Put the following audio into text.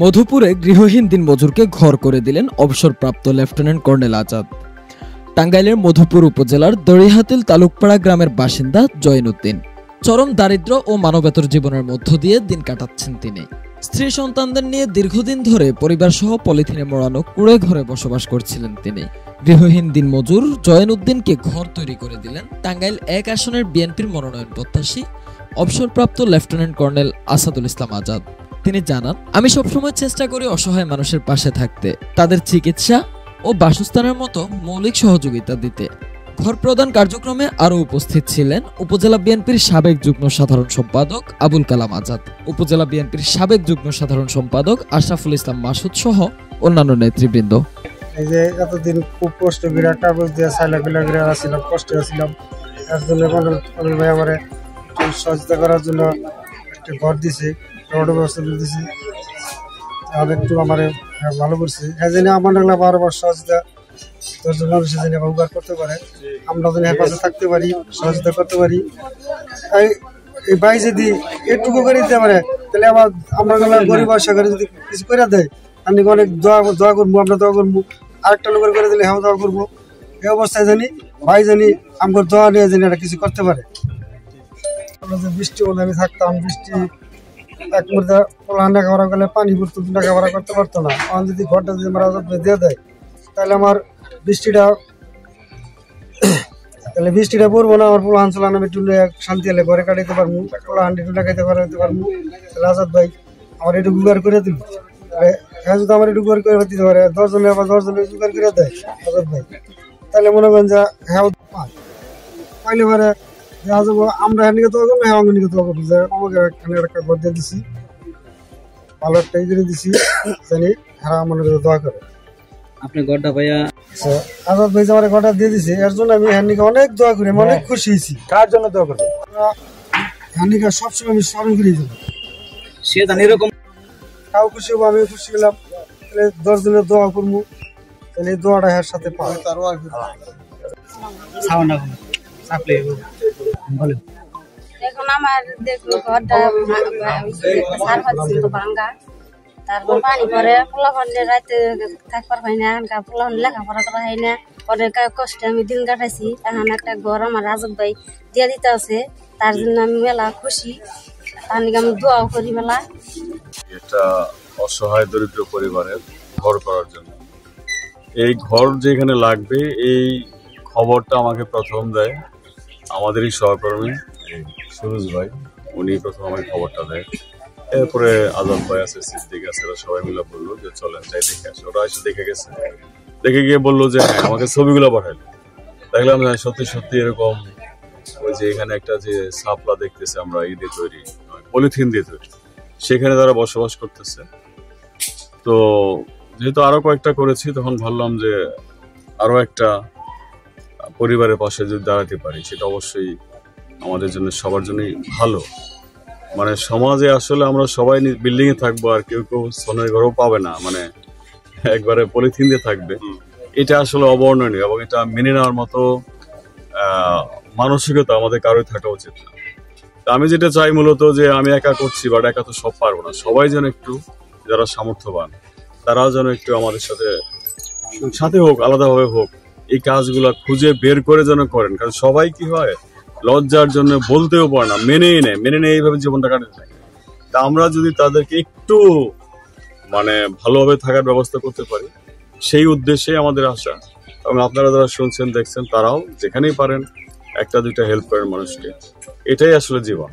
মধুপুরে গৃহহীন দিনমজুরকে ঘর করে দিলেন অবসরপ্রাপ্ত লেফটেন্যান্ট কর্নেল আজাদ। টাঙ্গাইলের মধুপুর উপজেলার দড়িহাতিল তালুকপাড়া গ্রামের বাসিন্দা জয়নুদ্দিন চরম দারিদ্র্য ও মানবেতর জীবনের মধ্য দিয়ে দিন কাটাচ্ছেন তিনি। স্ত্রী সন্তানদের নিয়ে দীর্ঘদিন ধরে পরিবার সহ পলিথিনে মোড়ানো কুড়ে ঘরে বসবাস করছিলেন তিনি। গৃহহীন দিনমজুর জয়নুদ্দিনকে ঘর তৈরি করে দিলেন টাঙ্গাইল ১ আসনের বিএনপির মনোনয়ন প্রত্যাশী অবসরপ্রাপ্ত লেফটেন্যান্ট কর্নেল আসাদুল ইসলাম আজাদ। তিনি জানান, আমি সবসময় চেষ্টা করি অসহায় মানুষের পাশে থাকতে, তাদের চিকিৎসা ও বাসস্থানের মতো মৌলিক সহযোগিতা দিতে। ঘর প্রদান কার্যক্রমে আরও উপস্থিত ছিলেন উপজেলা বিএনপির সাবেক যুগ্ম সাধারণ সম্পাদক আবুল কালাম আজাদ, উপজেলা বিএনপির সাবেক যুগ্ম সাধারণ সম্পাদক আশরাফুল ইসলাম মাসুদ সহ অন্যান্য নেতৃবৃন্দ। এই যে এতদিন খুব কষ্ট করে কাগজ দিয়ে সাইলাগুলা করে আসছিলাম, কষ্টে আসছিলাম, এর জন্য কর্নেল ভাই আমার সহযোগিতা করার জন্য একটা ঘর দিছে, রোডের ব্যবস্থা করে দিছে, তাহলে একটু আমার ভালো করছে। এই জন্য আমার বারবার সহযোগিতা দশজন মানুষের জন্য উপকার করতে পারে, আমরা যেন হেফাজতে থাকতে পারি, সহযোগিতা করতে পারি। এই ভাই যদি একটুকু করে দিতে পারে তাহলে আবার আমরা গরিব আশা করে যদি কিছু করে দেয়, আমি অনেক দোয়া করবো, আমরা দোয়া করবো, আরেকটা লোকের করে দিলে হ্যাঁ দোয়া করবো। এই অবস্থায় জানি ভাই জানি আমার দোয়া নিয়ে জানি এটা কিছু করতে পারে। আমরা যে বৃষ্টি হলে আমি থাকতাম, বৃষ্টি এক মুহূর্তে লেখাপড়া করলে পানি পড়তো, লেখাপড়া করতে পারতো না। আমার যদি ঘরটা যদি আমার দিয়ে দেয় তাহলে আমার বৃষ্টিটা পড়বো না, আমার পোলাহান চলান আমি একটু শান্তি হলে ঘরে কাটাইতে পারবো, পোলাহান একটু লাগাইতে পারবো। আজাদ ভাই আমার একটু গুগার করে দিল, হ্যাঁ যদি আমার একটু গুগার করে দিতে পারে, 10 জনে আবার 10 জনে গুগার করে দেয় আজাদ ভাই, তাহলে মনে করেন যে হ্যাঁ পাইলে পারে আমরা হ্যাঁ নিকে তো হ্যাঁ অঙ্গ নিকে তো যে আমাকে এখানে একটা ঘর দিয়ে দিছি, ভালো একটা করে দিছি, জানি হ্যাঁ মনে করে দোয়া করে। আপনি ঘরটা ভাইয়া আজাদ ভাই আমার ঘরটা দিয়ে দিছে, এর জন্য আমি হ্যান্ডিকে অনেক দোয়া করি, অনেক খুশি হয়েছি। কার জন্য দোয়া করি? হ্যান্ডিকা সবসময় আমি স্মরণ করি যাব, সে জানি এরকম তাও খুশি হবো, আমি খুশি হলাম। তাহলে 10 দিনের দোয়া করবো, তাহলে এই দোয়াটা এর সাথে পাই। এখন আমার দেখলো ঘরটা ভাঙ্গা, তারপর পানি পরে পোলা ফলে রাতে থাকবার হয় না, পোলা ফলে লেখাপড়া করা হয় না, অনেক কষ্টে আমি দিন কাটাইছি। এখন একটা ঘর আমার আজাদ ভাই দিয়ে দিতে আছে, তার জন্য আমি মেলা খুশি, তার আমি দোয়াও করি মেলা। এটা অসহায় দরিদ্র পরিবারের ঘর করার জন্য এই ঘর যেখানে লাগবে এই খবরটা আমাকে প্রথম দেয় আমাদেরই সহকর্মী সুরজ ভাই, উনি প্রথম আমাকে খবরটা দেয়। এরপরে আজাদ ভাই আছে, সিদ্দিক আছে, সবাই মিলে বললো যে চলেন যাই দেখে আসে। ওরা এসে দেখে গেছে, দেখে গিয়ে বললো যে হ্যাঁ আমাকে ছবিগুলো পাঠাইলো। দেখলাম সত্যি সত্যি এরকম ওই যে এখানে একটা যে সাপলা দেখতেছে আমরা ই দিয়ে তৈরি, পলিথিন দিয়ে তৈরি, সেখানে তারা বসবাস করতেছে। তো যেহেতু আরো কয়েকটা করেছি তখন ভাবলাম যে আরো একটা পরিবারের পাশে যদি দাঁড়াতে পারি সেটা অবশ্যই আমাদের জন্য সবার জন্যই ভালো। মানে সমাজে আসলে আমরা সবাই বিল্ডিং এ থাকবো আর কেউ কেউ সোনার ঘরও পাবে না, মানে একবারে পলিথিন দিয়ে থাকবে, এটা আসলে অবর্ণনীয় এবং এটা মেনে নেওয়ার মতো মানসিকতা আমাদের কারোই থাকা উচিত না। আমি যেটা চাই মূলত যে আমি একা করছি, বাট একা তো সব পারবো না, সবাই যেন একটু, যারা সামর্থ্যবান তারাও যেন একটু আমাদের সাথে হোক, আলাদাভাবে হোক, এই কাজগুলা খুঁজে বের করে যেন করেন। কারণ সবাই কি হয় লজ্জার জন্য বলতেও পারে না, মেনে নেই এইভাবে জীবনটা কাটাতে থাকে। তা আমরা যদি তাদেরকে একটু মানে ভালোভাবে থাকার ব্যবস্থা করতে পারি, সেই উদ্দেশ্যে আমাদের আশা। এবং আপনারা যারা শুনছেন দেখছেন তারাও যেখানেই পারেন একটা দুইটা হেল্প করেন মানুষকে, এটাই আসলে জীবন।